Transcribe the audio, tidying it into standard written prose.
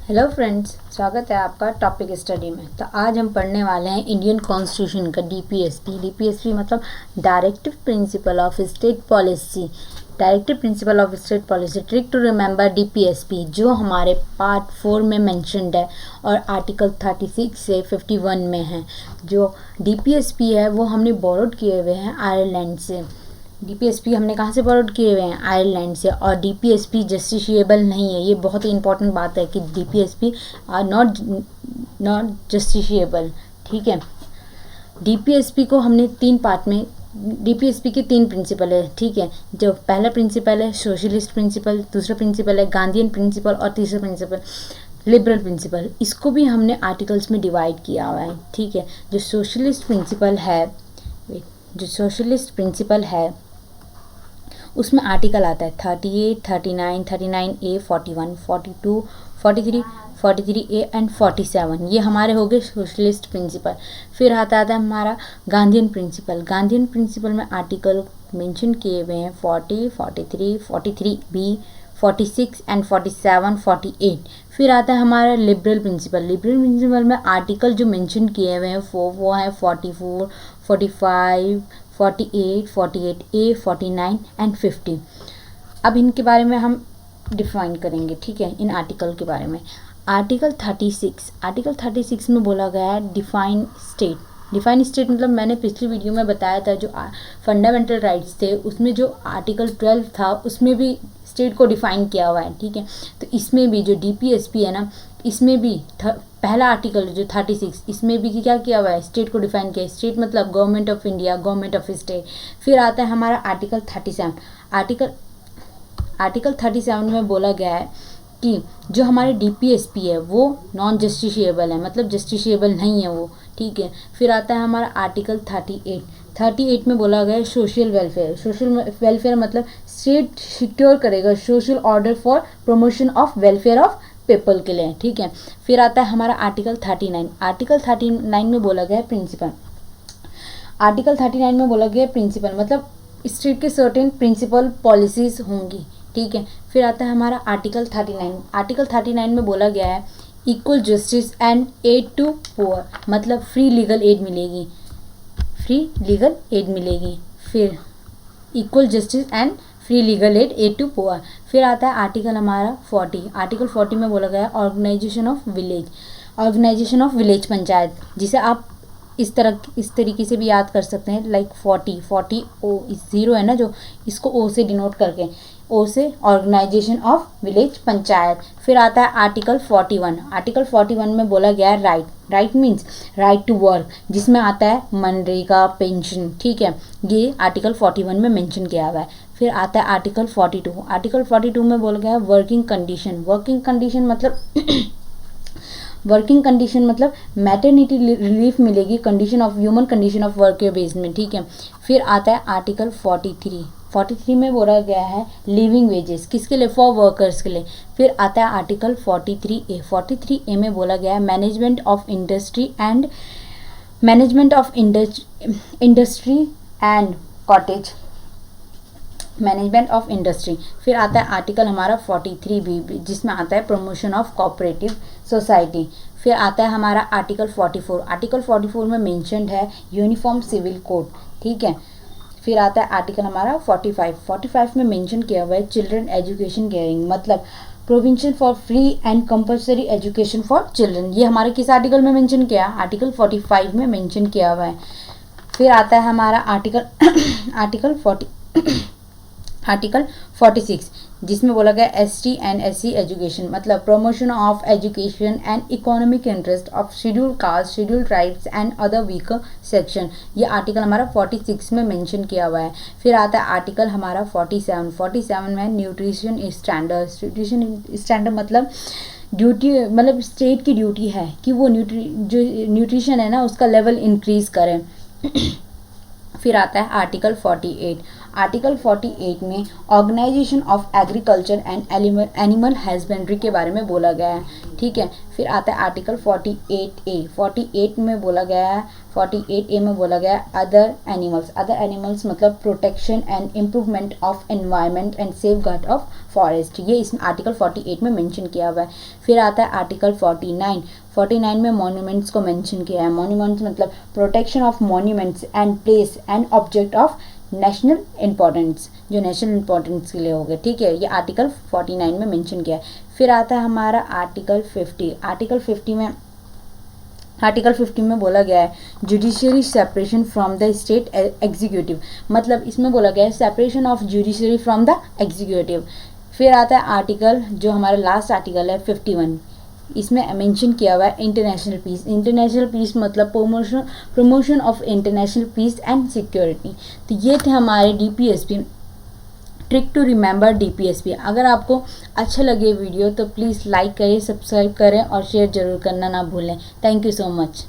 Hello friends, स्वागत है आपका टॉपिक स्टडी में। तो आज हम पढ़ने वाले हैं इंडियन कॉन्स्टिट्यूशन का डीपीएसपी मतलब directive principle of state policy. Directive principle of state policy, trick to remember DPSP, जो हमारे पार्ट 4 में मेंशन्ड है और आर्टिकल 36 से 51 में है। जो डीपीएसपी है वो हमने बोरोड किए हुए हैं आयरलैंड से। डीपीएसपी हमने कहाँ से बोरोड किए हुए हैं? आयरलैंड से। और डीपीएसपी जस्टिशिएबल नहीं है, ये बहुत ही इंपॉर्टेंट बात है कि डीपीएसपी आर नॉट जस्टिशिएबल। ठीक है, डीपीएसपी को हमने 3 पार्ट में, डीपीएसपी के 3 प्रिंसिपल है। ठीक है, जो पहला प्रिंसिपल है सोशलिस्ट प्रिंसिपल, दूसरा प्रिंसिपल है गांधीयन प्रिंसिपल और तीसरा प्रिंसिपल लिबरल प्रिंसिपल। इसको भी हमने आर्टिकल्स में डिवाइड किया हुआ है। ठीक है, जो सोशलिस्ट प्रिंसिपल है उसमें आर्टिकल आता है 38, 39, 39A, 41, 42, 43, 43A एंड 47। ये हमारे हो गए सोशलिस्ट प्रिंसिपल। फिर आता है हमारा गांधीयन प्रिंसिपल। गांधीयन प्रिंसिपल में आर्टिकल मेंशन किए हुए हैं 40, 43, 43B, 46 एंड 47, 48। फिर आता है हमारा लिबरल प्रिंसिपल। लिबरल प्रिंसिपल में आर्टिकल जो मेंशन किए हुए हैं वो है 44, 45, 48, 48A, 49 एंड 50। अब इनके बारे में हम डिफाइन करेंगे। ठीक है, इन आर्टिकल के बारे में। आर्टिकल 36 में बोला गया है डिफाइन स्टेट मतलब मैंने पिछली वीडियो में बताया था, जो फंडामेंटल राइट्स थे उसमें जो आर्टिकल 12 था उसमें भी स्टेट को डिफाइन किया हुआ है। ठीक है, तो इसमें भी जो डीपीएसपी है ना, इसमें भी पहला आर्टिकल जो 36, इसमें भी क्या किया हुआ है? स्टेट को डिफाइन किया है। स्टेट मतलब government of India, government of state. फिर आता है हमारा आर्टिकल 37। आर्टिकल 37 में बोला गया है कि जो हमारे डीपीएसपी है वो नॉन जस्टिशिएबल है, मतलब जस्टिशिएबल नहीं है वो। ठीक है, फिर आता है हमारा आर्टिकल 38 में बोला गया है सोशल वेलफेयर मतलब स्टेट सिक्योर करेगा social order for promotion of welfare of people के लिए। ठीक है, फिर आता है हमारा आर्टिकल 39 में बोला गया है प्रिंसिपल। आर्टिकल 39 में बोला गया है प्रिंसिपल मतलब स्टेट के सर्टेन प्रिंसिपल पॉलिसीज होंगी। ठीक है, फिर आता है हमारा आर्टिकल 39 में बोला गया है equal justice and aid to poor मतलब फ्री लीगल एड मिलेगी। फिर equal justice and free legal aid to poor. फिर आता है आर्टिकल हमारा 40। आर्टिकल 40 में बोला गया है ऑर्गेनाइजेशन ऑफ विलेज पंचायत, जिसे आप इस तरीके से भी याद कर सकते हैं, लाइक 40 ओ, ज़ीरो है ना जो, इसको ओ से डिनोट करके, ओ से ऑर्गेनाइजेशन ऑफ विलेज पंचायत। फिर आता है आर्टिकल 41 में बोला गया है right means right to work, जिसमें आता है मनरेगा पेंशन। ठीक है, ये आर्टिकल 41 में मेंशन किया हुआ है। फिर आता है आर्टिकल 42 में बोला गया है वर्किंग कंडीशन मतलब मैटरनिटी रिलीफ मिलेगी ह्यूमन कंडीशन ऑफ वर्क के बेस में। ठीक है, फिर आता है आर्टिकल 43 में बोला गया है लिविंग वेजेस, किसके लिए? फॉर वर्कर्स के लिए। फिर आता है आर्टिकल 43A में बोला गया है management of industry and cottage management of industry. फिर आता है आर्टिकल हमारा 43B जिसमें आता है प्रमोशन ऑफ कोऑपरेटिव सोसाइटी। फिर आता है हमारा आर्टिकल 44 में मेंशन्ड है यूनिफॉर्म सिविल कोड। ठीक है, फिर आता है आर्टिकल हमारा 45 में मेंशन किया हुआ है चिल्ड्रन एजुकेशन केयरिंग मतलब provision for free and compulsory education for children. ये हमारे किस आर्टिकल में मेंशन किया? आर्टिकल 45 में मेंशन किया हुआ है। फिर आता है हमारा आर्टिकल 46 जिसमें बोला गया ST एंड SC एजुकेशन मतलब promotion of education and economic interest of schedule caste, schedule tribes and other weaker section. ये आर्टिकल हमारा 46 में मेंशन किया हुआ है। फिर आता है आर्टिकल हमारा 47 में न्यूट्रिशन स्टैंडर्ड मतलब ड्यूटी मतलब स्टेट की ड्यूटी है कि वो न्यूट्रिशन है ना उसका लेवल इंक्रीज करें। फिर आता है आर्टिकल आर्टिकल 48 में organization of agriculture and animal husbandry के बारे में बोला गया है, ठीक है। फिर आता है आर्टिकल 48A। 48 में बोला गया है, 48A में बोला गया है अदर एनिमल्स मतलब protection and improvement of environment and safeguard of forest, ये इसमें आर्टिकल 48 में मेंशन किया हुआ है। फिर आता है आर्टिकल 49 में मॉन्यूमेंट्स को मेंशन किया है। मॉन्यूमेंट्स मतलब protection of monuments and place and object of national importance, जो नेशनल इंपॉर्टेंस के लिए हो गए, ठीक है। ये आर्टिकल 49 में मेंशन किया है। फिर आता है हमारा आर्टिकल 50। आर्टिकल 50 में बोला गया है judiciary separation from the state executive, मतलब इसमें बोला गया है separation of judiciary from the executive. फिर आता है आर्टिकल, जो हमारा लास्ट आर्टिकल है 51, इसमें मेंशन किया हुआ है इंटरनेशनल पीस मतलब promotion of international peace and security. तो ये थे हमारे DPSP trick to remember DPSP। अगर आपको अच्छा लगे वीडियो तो प्लीज़ लाइक करें, सब्सक्राइब करें और शेयर ज़रूर करना ना भूलें। Thank you so much.